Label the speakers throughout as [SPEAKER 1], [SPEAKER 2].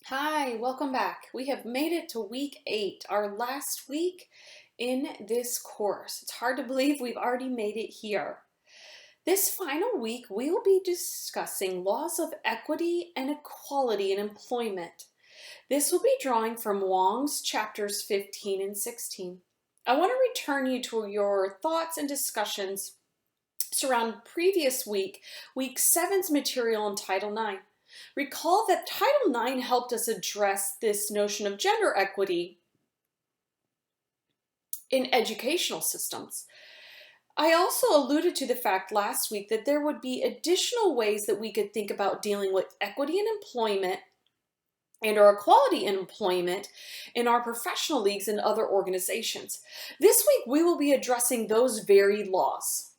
[SPEAKER 1] Hi, welcome back. We have made it to week 8, our last week in this course. It's hard to believe we've already made it here. This final week, we will be discussing laws of equity and equality in employment. This will be drawing from Wong's chapters 15 and 16. I want to return you to your thoughts and discussions surround previous week 7's material in Title 9. Recall that Title IX helped us address this notion of gender equity in educational systems. I also alluded to the fact last week that there would be additional ways that we could think about dealing with equity in employment and or equality in employment in our professional leagues and other organizations. This week we will be addressing those very laws.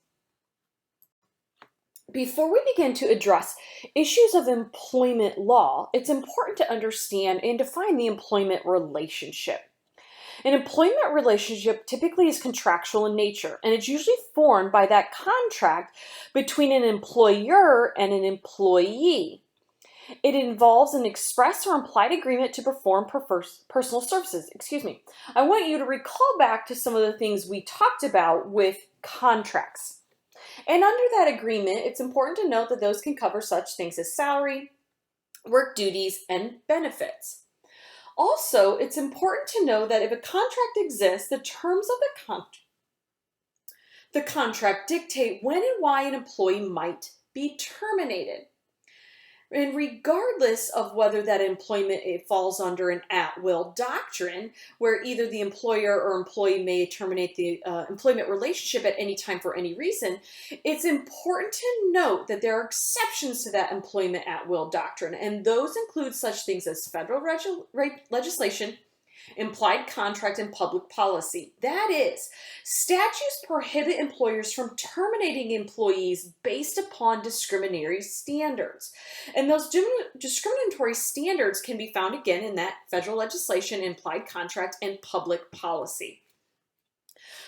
[SPEAKER 1] Before we begin to address issues of employment law, it's important to understand and define the employment relationship. An employment relationship typically is contractual in nature, and it's usually formed by that contract between an employer and an employee. It involves an express or implied agreement to perform personal services. I want you to recall back to some of the things we talked about with contracts. And under that agreement, it's important to note that those can cover such things as salary, work duties, and benefits. Also, it's important to know that if a contract exists, the terms of the contract dictate when and why an employee might be terminated. And regardless of whether that employment falls under an at-will doctrine, where either the employer or employee may terminate the employment relationship at any time for any reason, it's important to note that there are exceptions to that employment at-will doctrine, and those include such things as federal legislation, implied contract, and public policy. That is, statutes prohibit employers from terminating employees based upon discriminatory standards. And those discriminatory standards can be found again in that federal legislation, implied contract, and public policy.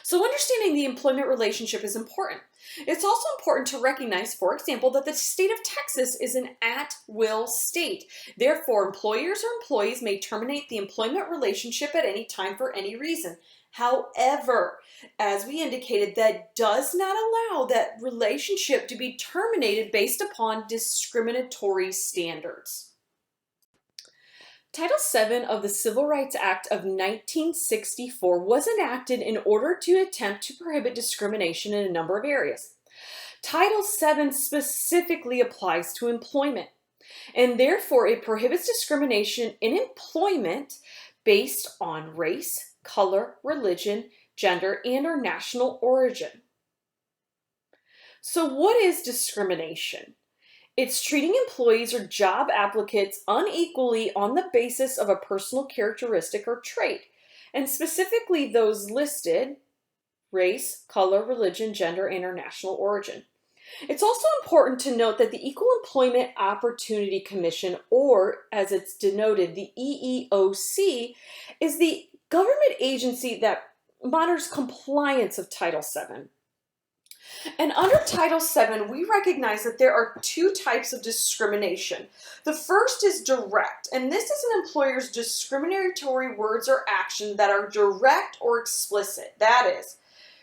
[SPEAKER 1] So understanding the employment relationship is important. It's also important to recognize, for example, that the state of Texas is an at-will state. Therefore, employers or employees may terminate the employment relationship at any time for any reason. However, as we indicated, that does not allow that relationship to be terminated based upon discriminatory standards. Title VII of the Civil Rights Act of 1964 was enacted in order to attempt to prohibit discrimination in a number of areas. Title VII specifically applies to employment, and therefore it prohibits discrimination in employment based on race, color, religion, gender, and or national origin. So what is discrimination? It's treating employees or job applicants unequally on the basis of a personal characteristic or trait, and specifically those listed: race, color, religion, gender, and or national origin. It's also important to note that the Equal Employment Opportunity Commission, or as it's denoted, the EEOC, is the government agency that monitors compliance of Title VII. And under Title VII, we recognize that there are two types of discrimination. The first is direct, and this is an employer's discriminatory words or action that are direct or explicit. That is,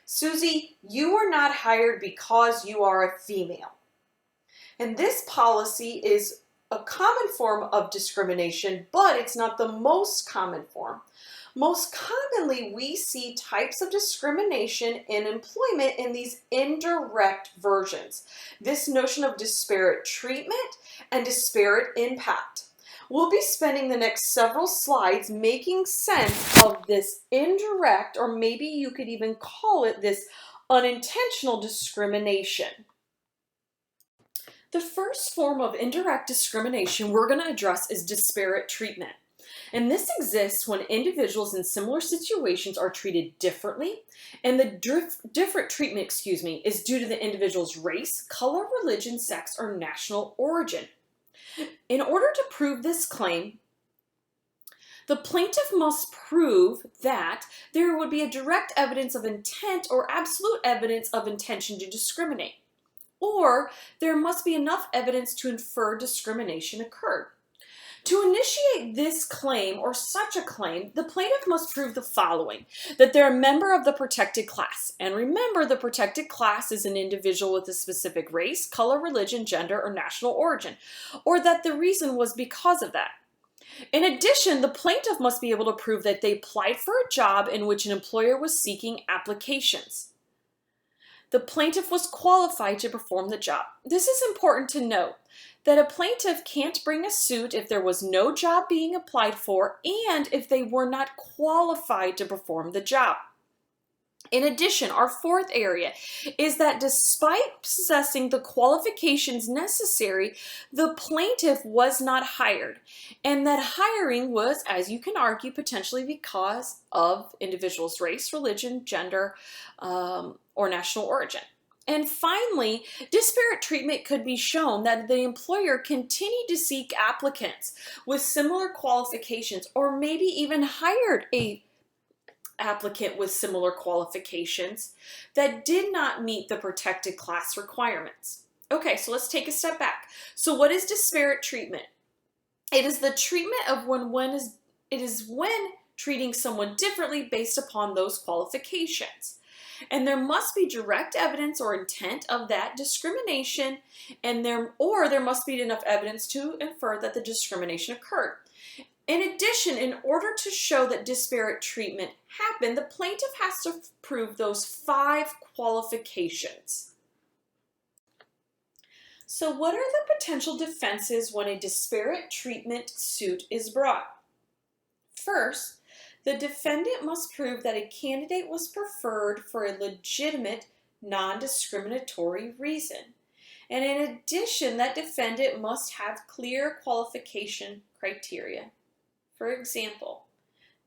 [SPEAKER 1] Susie, you were not hired because you are a female. And this policy is a common form of discrimination, but it's not the most common form. Most commonly, we see types of discrimination in employment in these indirect versions. This notion of disparate treatment and disparate impact. We'll be spending the next several slides making sense of this indirect, or maybe you could even call it this unintentional discrimination. The first form of indirect discrimination we're going to address is disparate treatment. And this exists when individuals in similar situations are treated differently, and the different treatment, is due to the individual's race, color, religion, sex, or national origin. In order to prove this claim, the plaintiff must prove that there would be a direct evidence of intent or absolute evidence of intention to discriminate, or there must be enough evidence to infer discrimination occurred. To initiate this claim or such a claim, the plaintiff must prove the following: that they're a member of the protected class. And remember, the protected class is an individual with a specific race, color, religion, gender, or national origin, or that the reason was because of that. In addition, the plaintiff must be able to prove that they applied for a job in which an employer was seeking applications. The plaintiff was qualified to perform the job. This is important to note, that a plaintiff can't bring a suit if there was no job being applied for and if they were not qualified to perform the job. In addition, our fourth area is that despite possessing the qualifications necessary, the plaintiff was not hired. And that hiring was, as you can argue, potentially because of individual's race, religion, gender, or national origin. And finally, disparate treatment could be shown that the employer continued to seek applicants with similar qualifications, or maybe even hired a applicant with similar qualifications that did not meet the protected class requirements. Okay, so let's take a step back. So what is disparate treatment? It is the treatment of when treating someone differently based upon those qualifications. And there must be direct evidence or intent of that discrimination, and there must be enough evidence to infer that the discrimination occurred. In addition, in order to show that disparate treatment happened, the plaintiff has to prove those 5 qualifications. So what are the potential defenses when a disparate treatment suit is brought? First, the defendant must prove that a candidate was preferred for a legitimate, non-discriminatory reason. And in addition, that defendant must have clear qualification criteria. For example,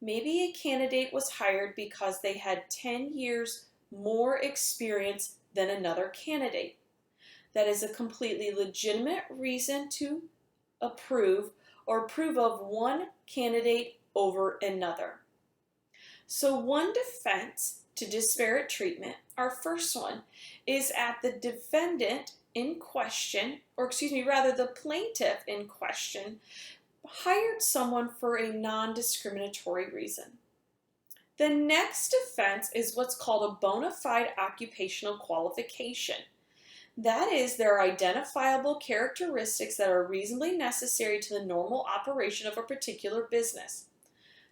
[SPEAKER 1] maybe a candidate was hired because they had 10 years more experience than another candidate. That is a completely legitimate reason to approve or approve of one candidate over another. So one defense to disparate treatment, our first one, is at the defendant in question, the plaintiff in question, hired someone for a non-discriminatory reason. The next defense is what's called a bona fide occupational qualification. That is, there are identifiable characteristics that are reasonably necessary to the normal operation of a particular business.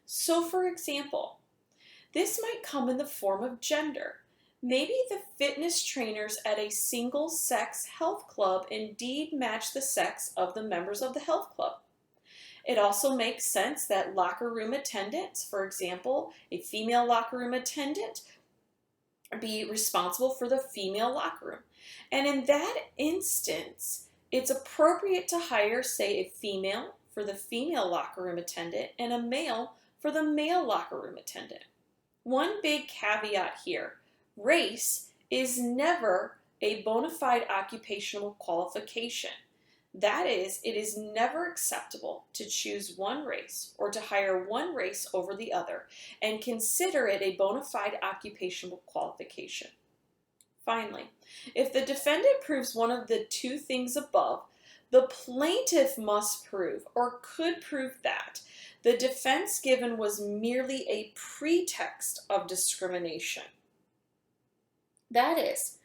[SPEAKER 1] So, for example, this might come in the form of gender. Maybe the fitness trainers at a single-sex health club indeed match the sex of the members of the health club. It also makes sense that locker room attendants, for example, a female locker room attendant, be responsible for the female locker room. And in that instance, it's appropriate to hire, say, a female for the female locker room attendant and a male for the male locker room attendant. One big caveat here: race is never a bona fide occupational qualification. That is, it is never acceptable to choose one race or to hire one race over the other and consider it a bona fide occupational qualification. Finally, if the defendant proves one of the 2 things above, the plaintiff must prove, or could prove, that the defense given was merely a pretext of discrimination. That is,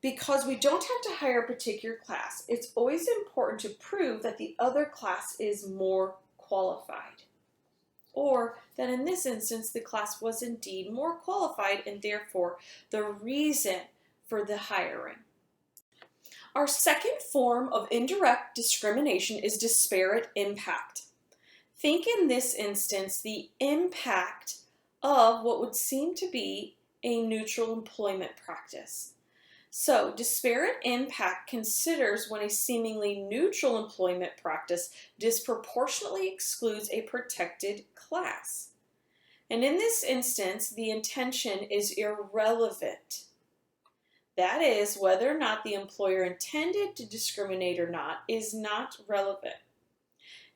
[SPEAKER 1] because we don't have to hire a particular class, it's always important to prove that the other class is more qualified, or that in this instance the class was indeed more qualified and therefore the reason for the hiring. Our second form of indirect discrimination is disparate impact. Think in this instance the impact of what would seem to be a neutral employment practice. So, disparate impact considers when a seemingly neutral employment practice disproportionately excludes a protected class. And in this instance, the intention is irrelevant. That is, whether or not the employer intended to discriminate or not is not relevant.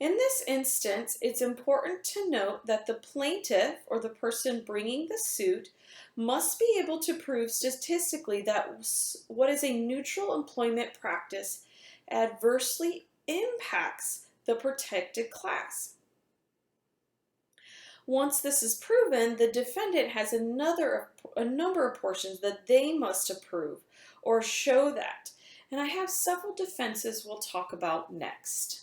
[SPEAKER 1] In this instance, it's important to note that the plaintiff, or the person bringing the suit, must be able to prove statistically that what is a neutral employment practice adversely impacts the protected class. Once this is proven, the defendant has a number of portions that they must approve or show that. And I have several defenses we'll talk about next.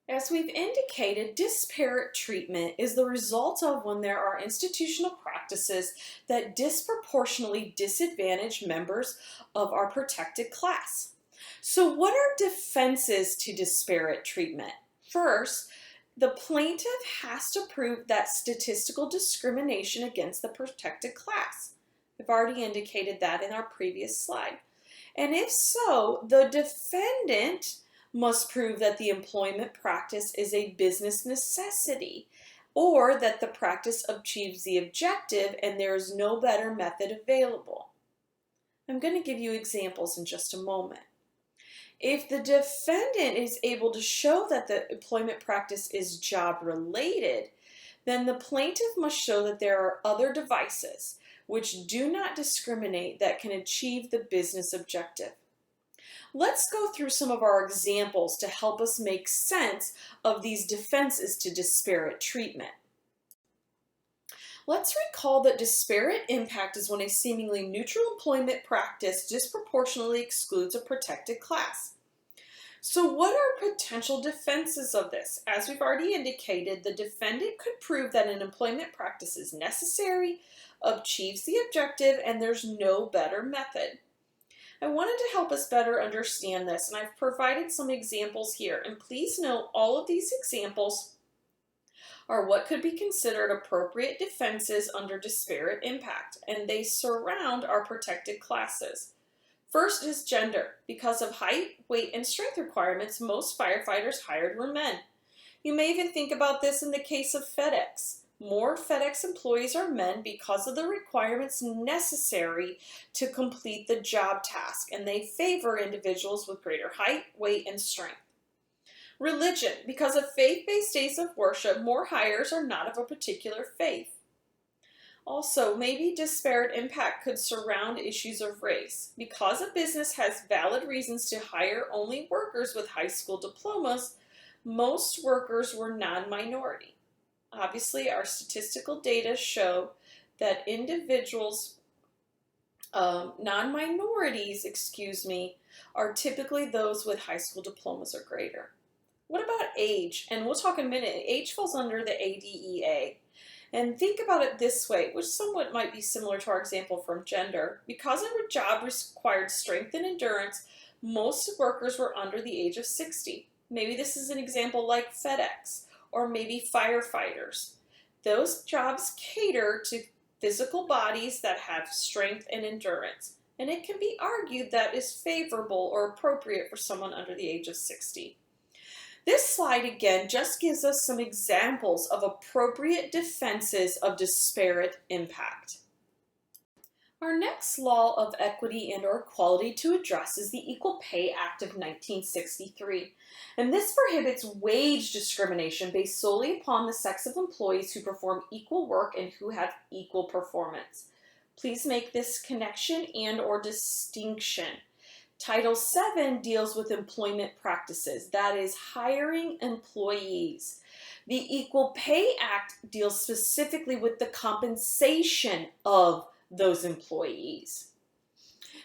[SPEAKER 1] As we've indicated, disparate treatment is the result of when there are institutional practices that disproportionately disadvantage members of our protected class. So what are defenses to disparate treatment? First, the plaintiff has to prove that statistical discrimination against the protected class. I've already indicated that in our previous slide. And if so, the defendant must prove that the employment practice is a business necessity, or that the practice achieves the objective and there is no better method available. I'm going to give you examples in just a moment. If the defendant is able to show that the employment practice is job-related, then the plaintiff must show that there are other devices which do not discriminate that can achieve the business objective. Let's go through some of our examples to help us make sense of these defenses to disparate treatment. Let's recall that disparate impact is when a seemingly neutral employment practice disproportionately excludes a protected class. So what are potential defenses of this? As we've already indicated, the defendant could prove that an employment practice is necessary, achieves the objective, and there's no better method. I wanted to help us better understand this, and I've provided some examples here. And please note, all of these examples are what could be considered appropriate defenses under disparate impact, and they surround our protected classes. First is gender. Because of height, weight, and strength requirements, most firefighters hired were men. You may even think about this in the case of FedEx. More FedEx employees are men because of the requirements necessary to complete the job task, and they favor individuals with greater height, weight, and strength. Religion. Because of faith-based days of worship, more hires are not of a particular faith. Also, maybe disparate impact could surround issues of race. Because a business has valid reasons to hire only workers with high school diplomas, most workers were non-minority. Obviously, our statistical data show that non-minorities, are typically those with high school diplomas or greater. What about age? And we'll talk in a minute. Age falls under the ADEA. And think about it this way, which somewhat might be similar to our example from gender. Because our job required strength and endurance, most workers were under the age of 60. Maybe this is an example like FedEx, or maybe firefighters. Those jobs cater to physical bodies that have strength and endurance, and it can be argued that is favorable or appropriate for someone under the age of 60. This slide again just gives us some examples of appropriate defenses of disparate impact. Our next law of equity and/or equality to address is the Equal Pay Act of 1963. And this prohibits wage discrimination based solely upon the sex of employees who perform equal work and who have equal performance. Please make this connection and/or distinction. Title VII deals with employment practices, that is, hiring employees. The Equal Pay Act deals specifically with the compensation of those employees.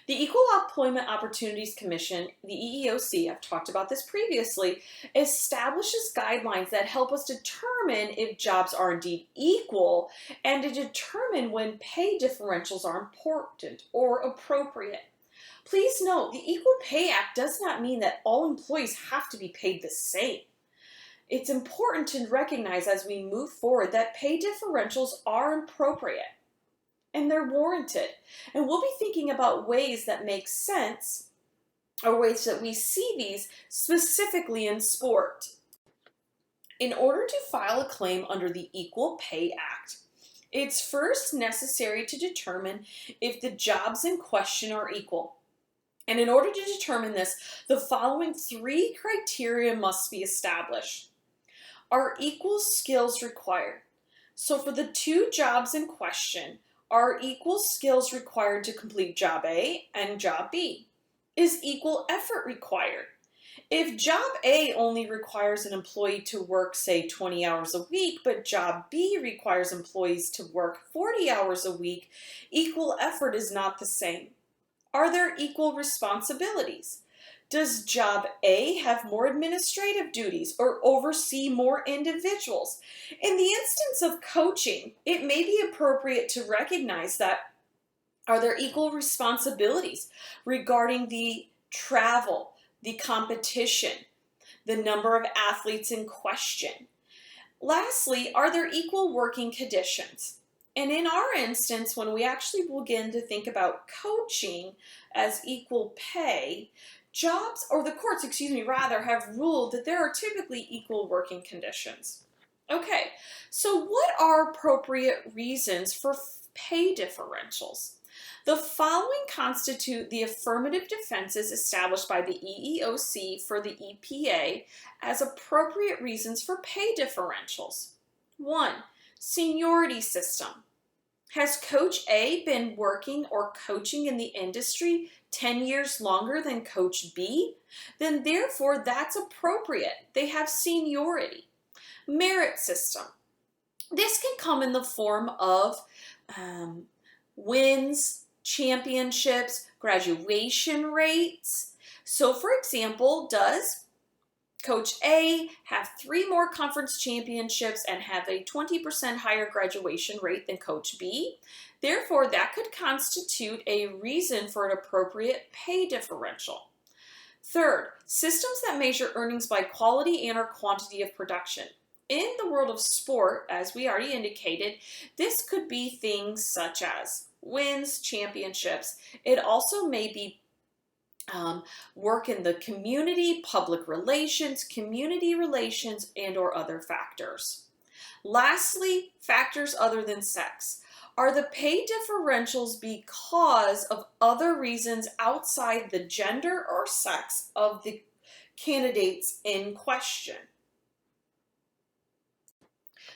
[SPEAKER 1] The Equal Employment Opportunities Commission, the EEOC, I've talked about this previously, establishes guidelines that help us determine if jobs are indeed equal and to determine when pay differentials are important or appropriate. Please note, the Equal Pay Act does not mean that all employees have to be paid the same. It's important to recognize as we move forward that pay differentials are appropriate and they're warranted. And we'll be thinking about ways that make sense or ways that we see these specifically in sport. In order to file a claim under the Equal Pay Act, it's first necessary to determine if the jobs in question are equal. And in order to determine this, the following three criteria must be established. Are equal skills required? So for the two jobs in question, are equal skills required to complete job A and job B? Is equal effort required? If job A only requires an employee to work, say, 20 hours a week, but job B requires employees to work 40 hours a week, equal effort is not the same. Are there equal responsibilities? Does job A have more administrative duties or oversee more individuals? In the instance of coaching, it may be appropriate to recognize that are there equal responsibilities regarding the travel, the competition, the number of athletes in question? Lastly, are there equal working conditions? And in our instance, when we actually begin to think about coaching as equal pay, the courts, rather, have ruled that there are typically equal working conditions. Okay, so what are appropriate reasons for pay differentials? The following constitute the affirmative defenses established by the EEOC for the EPA as appropriate reasons for pay differentials. 1. Seniority system. Has Coach A been working or coaching in the industry 10 years longer than Coach B? Then therefore that's appropriate. They have seniority. Merit system. This can come in the form of wins, championships, graduation rates. So for example, does Coach A have 3 more conference championships and have a 20% higher graduation rate than Coach B? Therefore, that could constitute a reason for an appropriate pay differential. Third, systems that measure earnings by quality and or quantity of production. In the world of sport, as we already indicated, this could be things such as wins, championships. It also may be work in the community, public relations, community relations, and or other factors. Lastly, factors other than sex. Are the pay differentials because of other reasons outside the gender or sex of the candidates in question?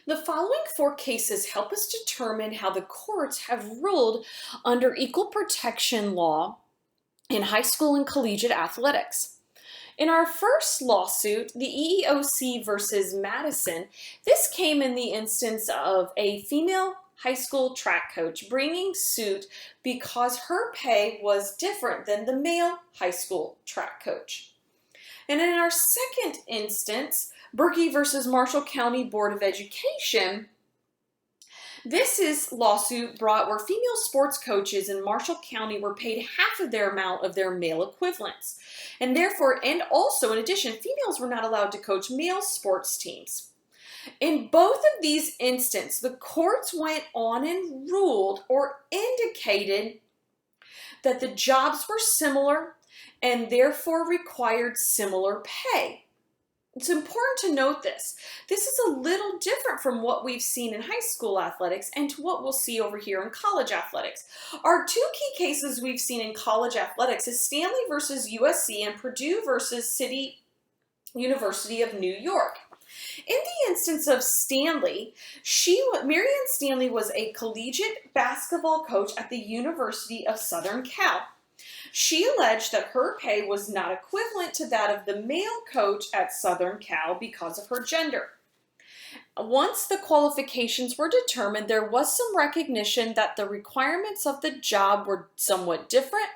[SPEAKER 1] The following 4 cases help us determine how the courts have ruled under equal protection law in high school and collegiate athletics. In our first lawsuit, the EEOC versus Madison, this came in the instance of a female high school track coach bringing suit because her pay was different than the male high school track coach. And in our second instance, Berkey versus Marshall County Board of Education, this is lawsuit brought where female sports coaches in Marshall County were paid half of their amount of their male equivalents. And therefore, and also in addition, females were not allowed to coach male sports teams. In both of these instances, the courts went on and ruled or indicated that the jobs were similar and therefore required similar pay. It's important to note this. This is a little different from what we've seen in high school athletics and to what we'll see over here in college athletics. Our 2 key cases we've seen in college athletics is Stanley versus USC and Purdue versus City University of New York. In the instance of Stanley, Marianne Stanley was a collegiate basketball coach at the University of Southern Cal. She alleged that her pay was not equivalent to that of the male coach at Southern Cal because of her gender. Once the qualifications were determined, there was some recognition that the requirements of the job were somewhat different,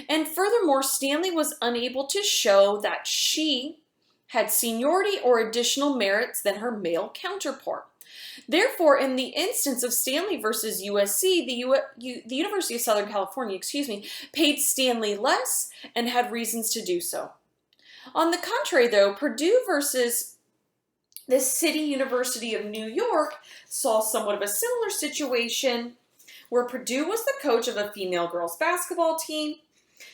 [SPEAKER 1] and furthermore, Stanley was unable to show that she had seniority or additional merits than her male counterpart. Therefore, in the instance of Stanley versus USC, the University of Southern California, paid Stanley less and had reasons to do so. On the contrary, though, Purdue versus the City University of New York saw somewhat of a similar situation where Purdue was the coach of a female girls basketball team.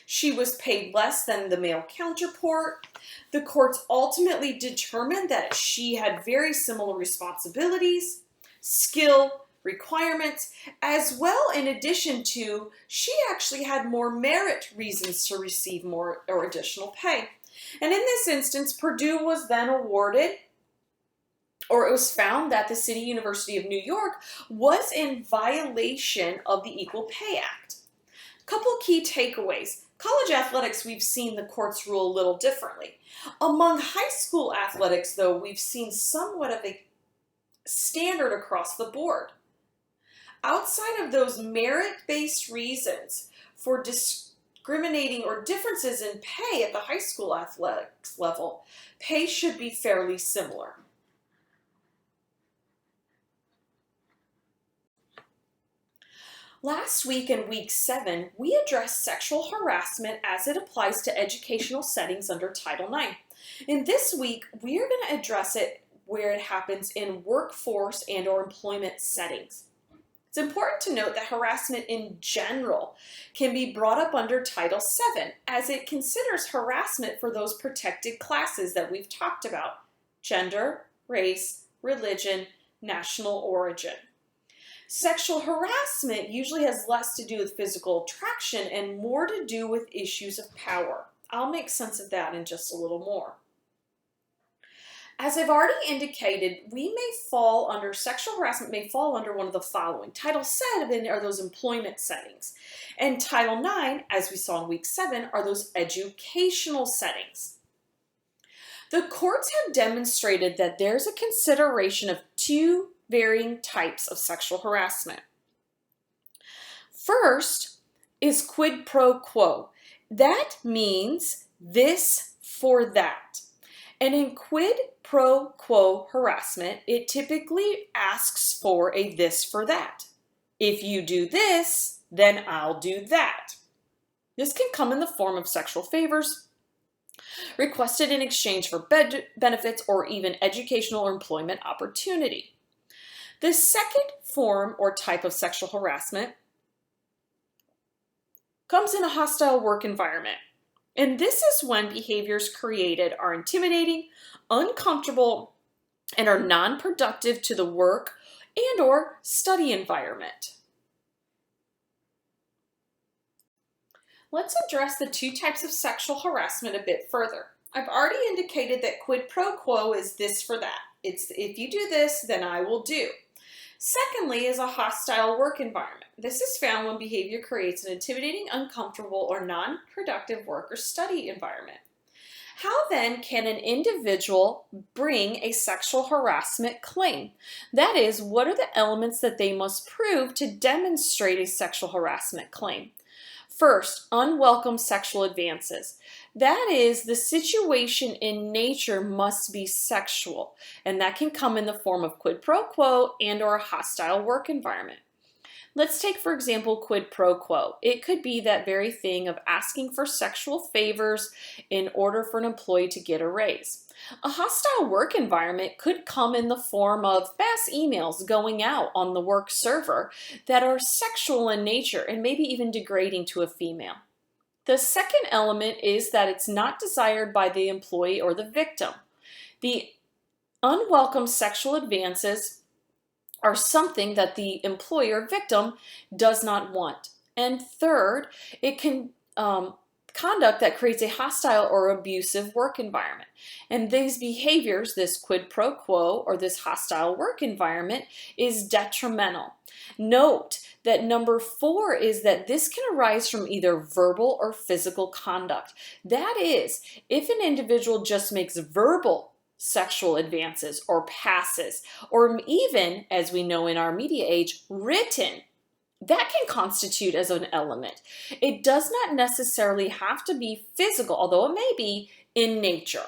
[SPEAKER 1] She was paid less than the male counterpart. The courts ultimately determined that she had very similar responsibilities, skill, requirements, as well in addition to she actually had more merit reasons to receive more or additional pay. And in this instance, Purdue was then awarded, or it was found that the City University of New York was in violation of the Equal Pay Act. Couple key takeaways. College athletics, we've seen the courts rule a little differently. Among high school athletics, though, we've seen somewhat of a standard across the board. Outside of those merit-based reasons for discriminating or differences in pay at the high school athletics level, pay should be fairly similar. Last week in week 7, we addressed sexual harassment as it applies to educational settings under Title IX. In this week, we are going to address it where it happens in workforce and or employment settings. It's important to note that harassment in general can be brought up under Title VII as it considers harassment for those protected classes that we've talked about: gender, race, religion, national origin. Sexual harassment usually has less to do with physical attraction and more to do with issues of power. I'll make sense of that in just a little more. As I've already indicated, sexual harassment may fall under one of the following. Title VII are those employment settings, and Title IX, as we saw in week 7, are those educational settings. The courts have demonstrated that there's a consideration of two varying types of sexual harassment. First is quid pro quo. That means this for that. And in quid pro quo harassment, it typically asks for a this for that. If you do this, then I'll do that. This can come in the form of sexual favors requested in exchange for benefits or even educational or employment opportunity. The second form or type of sexual harassment comes in a hostile work environment. And this is when behaviors created are intimidating, uncomfortable, and are non-productive to the work and or study environment. Let's address the two types of sexual harassment a bit further. I've already indicated that quid pro quo is this for that. It's if you do this, then I will do. Secondly is a hostile work environment. This is found when behavior creates an intimidating, uncomfortable, or non-productive work or study environment. How then can an individual bring a sexual harassment claim? That is, what are the elements that they must prove to demonstrate a sexual harassment claim? First, unwelcome sexual advances. That is, the situation in nature must be sexual, and that can come in the form of quid pro quo and or a hostile work environment. Let's take, for example, quid pro quo. It could be that very thing of asking for sexual favors in order for an employee to get a raise. A hostile work environment could come in the form of mass emails going out on the work server that are sexual in nature and maybe even degrading to a female. The second element is that it's not desired by the employee or the victim. The unwelcome sexual advances are something that the employer victim does not want. And third, it can conduct that creates a hostile or abusive work environment. And these behaviors, this quid pro quo or this hostile work environment, is detrimental. Note that number 4 is that this can arise from either verbal or physical conduct. That is, if an individual just makes verbal sexual advances or passes, or even, as we know in our media age, written, that can constitute as an element. It does not necessarily have to be physical, although it may be in nature.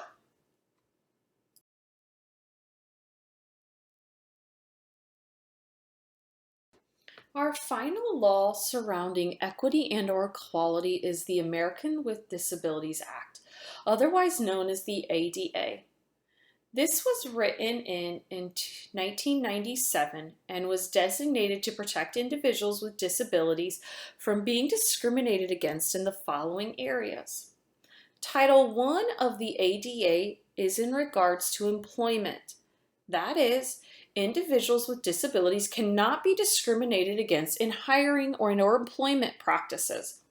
[SPEAKER 1] Our final law surrounding equity and or equality is the American with Disabilities Act, otherwise known as the ADA. This was written in 1997 and was designated to protect individuals with disabilities from being discriminated against in the following areas. Title I of the ADA is in regards to employment. That is, individuals with disabilities cannot be discriminated against in hiring or in employment practices.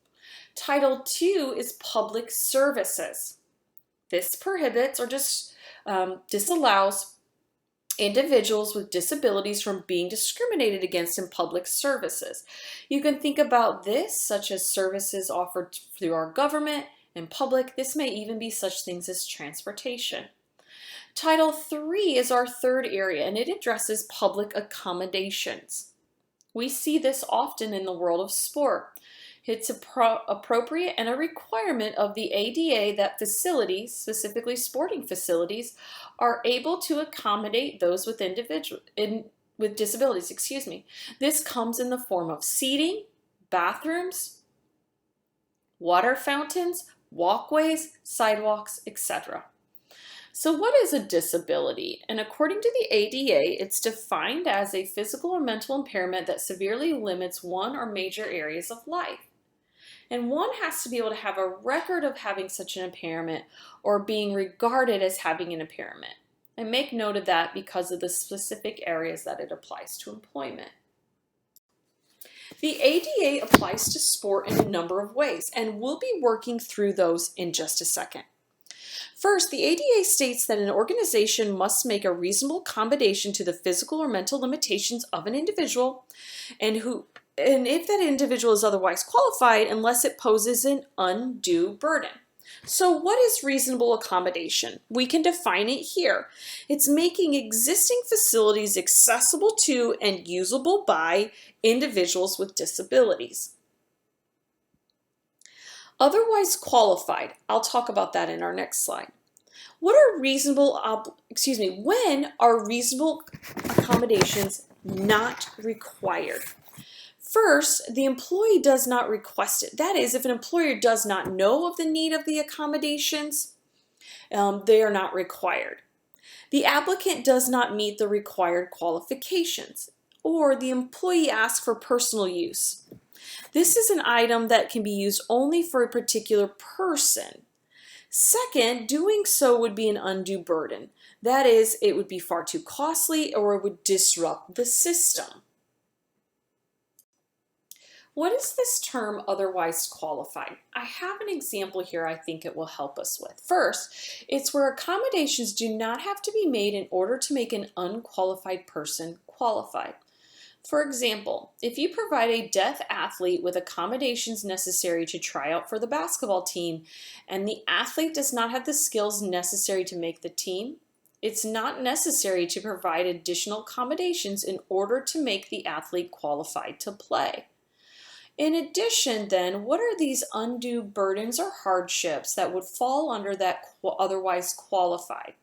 [SPEAKER 1] Title II is public services. This prohibits or disallows individuals with disabilities from being discriminated against in public services. You can think about this, such as services offered through our government and public. This may even be such things as transportation. Title III is our third area, and it addresses public accommodations. We see this often in the world of sport. It's appropriate and a requirement of the ADA that facilities, specifically sporting facilities, are able to accommodate those with with disabilities. This comes in the form of seating, bathrooms, water fountains, walkways, sidewalks, etc. So what is a disability? And according to the ADA, it's defined as a physical or mental impairment that severely limits one or major areas of life. And one has to be able to have a record of having such an impairment or being regarded as having an impairment. And make note of that because of the specific areas that it applies to employment. The ADA applies to sport in a number of ways, and we'll be working through those in just a second. First, the ADA states that an organization must make a reasonable accommodation to the physical or mental limitations of an individual, and if that individual is otherwise qualified, unless it poses an undue burden. So what is reasonable accommodation? We can define it here. It's making existing facilities accessible to and usable by individuals with disabilities. Otherwise qualified, I'll talk about that in our next slide. When are reasonable accommodations not required? First, the employee does not request it. That is, if an employer does not know of the need of the accommodations, they are not required. The applicant does not meet the required qualifications, or the employee asks for personal use. This is an item that can be used only for a particular person. Second, doing so would be an undue burden. That is, it would be far too costly or it would disrupt the system. What is this term otherwise qualified? I have an example here I think it will help us with. First, it's where accommodations do not have to be made in order to make an unqualified person qualified. For example, if you provide a deaf athlete with accommodations necessary to try out for the basketball team, and the athlete does not have the skills necessary to make the team, it's not necessary to provide additional accommodations in order to make the athlete qualified to play. In addition, then, what are these undue burdens or hardships that would fall under that otherwise qualified?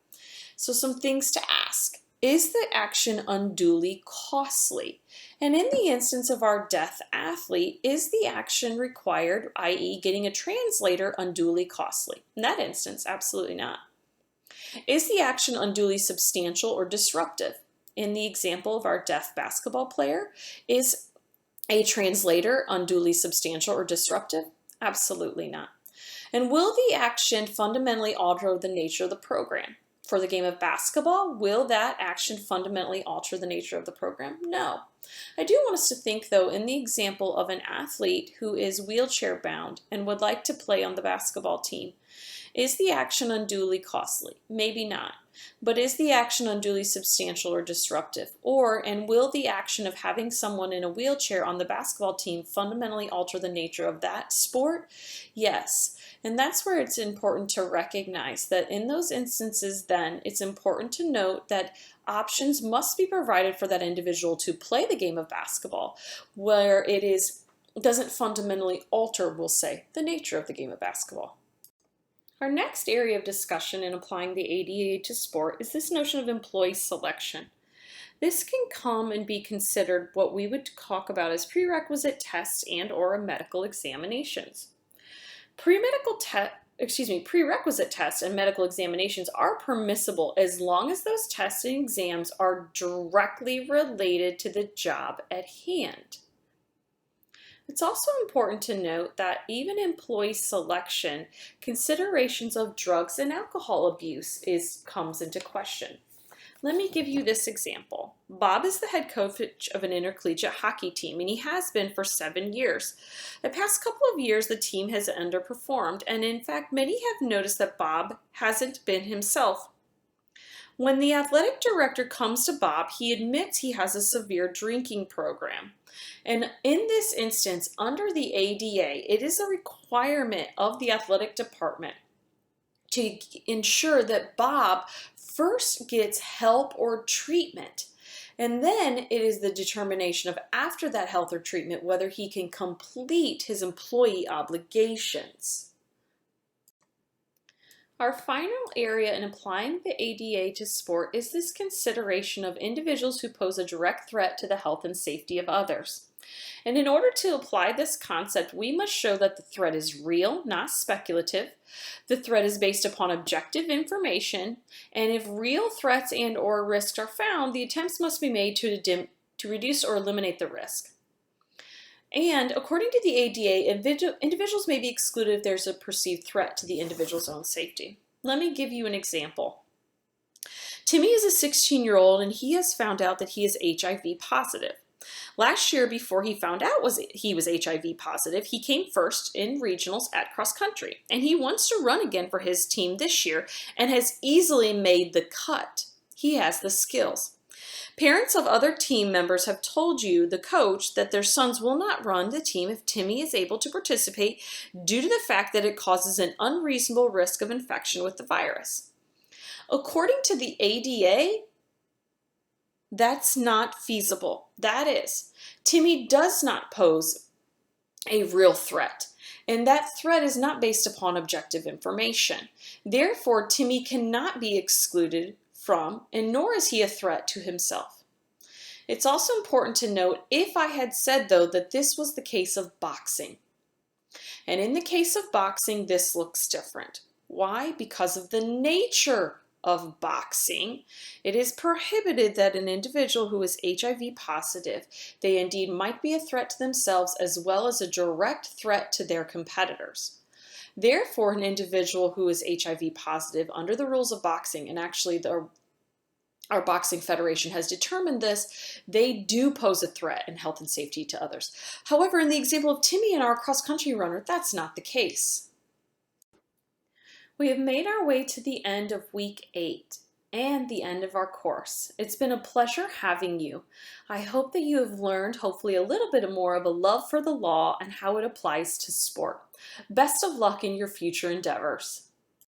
[SPEAKER 1] So some things to ask. Is the action unduly costly? And in the instance of our deaf athlete, is the action required, i.e. getting a translator, unduly costly? In that instance, absolutely not. Is the action unduly substantial or disruptive? In the example of our deaf basketball player, is a translator unduly substantial or disruptive? Absolutely not. And will the action fundamentally alter the nature of the program? For the game of basketball, will that action fundamentally alter the nature of the program? No. I do want us to think, though, in the example of an athlete who is wheelchair bound and would like to play on the basketball team. Is the action unduly costly? Maybe not. But is the action unduly substantial or disruptive? And will the action of having someone in a wheelchair on the basketball team fundamentally alter the nature of that sport? Yes. And that's where it's important to recognize that in those instances, then, it's important to note that options must be provided for that individual to play the game of basketball, where it doesn't fundamentally alter, we'll say, the nature of the game of basketball. Our next area of discussion in applying the ADA to sport is this notion of employee selection. This can come and be considered what we would talk about as prerequisite tests and/or medical examinations. Prerequisite tests and medical examinations are permissible as long as those tests and exams are directly related to the job at hand. It's also important to note that even employee selection, considerations of drugs and alcohol abuse comes into question. Let me give you this example. Bob is the head coach of an intercollegiate hockey team, and he has been for 7 years. The past couple of years, the team has underperformed, and in fact, many have noticed that Bob hasn't been himself. When the athletic director comes to Bob, he admits he has a severe drinking program. And in this instance, under the ADA, it is a requirement of the athletic department to ensure that Bob first gets help or treatment. And then it is the determination of after that health or treatment whether he can complete his employee obligations. Our final area in applying the ADA to sport is this consideration of individuals who pose a direct threat to the health and safety of others. And in order to apply this concept, we must show that the threat is real, not speculative. The threat is based upon objective information, and if real threats and/or risks are found, the attempts must be made to reduce or eliminate the risk. And according to the ADA, individuals may be excluded if there's a perceived threat to the individual's own safety. Let me give you an example. Timmy is a 16-year-old and he has found out that he is HIV positive. Last year, before he found out he was HIV positive, he came first in regionals at cross country. And he wants to run again for his team this year and has easily made the cut. He has the skills. Parents of other team members have told you, the coach, that their sons will not run the team if Timmy is able to participate due to the fact that it causes an unreasonable risk of infection with the virus. According to the ADA, that's not feasible. That is, Timmy does not pose a real threat, and that threat is not based upon objective information. Therefore, Timmy cannot be excluded from, and nor is he a threat to himself. It's also important to note, if I had said though that this was the case of boxing, and in the case of boxing this looks different. Why? Because of the nature of boxing, it is prohibited that an individual who is HIV positive, they indeed might be a threat to themselves as well as a direct threat to their competitors. Therefore, an individual who is HIV positive under the rules of boxing, and actually our boxing federation has determined this, they do pose a threat in health and safety to others. However, in the example of Timmy and our cross-country runner, that's not the case. We have made our way to the end of week 8 and the end of our course. It's been a pleasure having you. I hope that you have learned hopefully a little bit more of a love for the law and how it applies to sport. Best of luck in your future endeavors.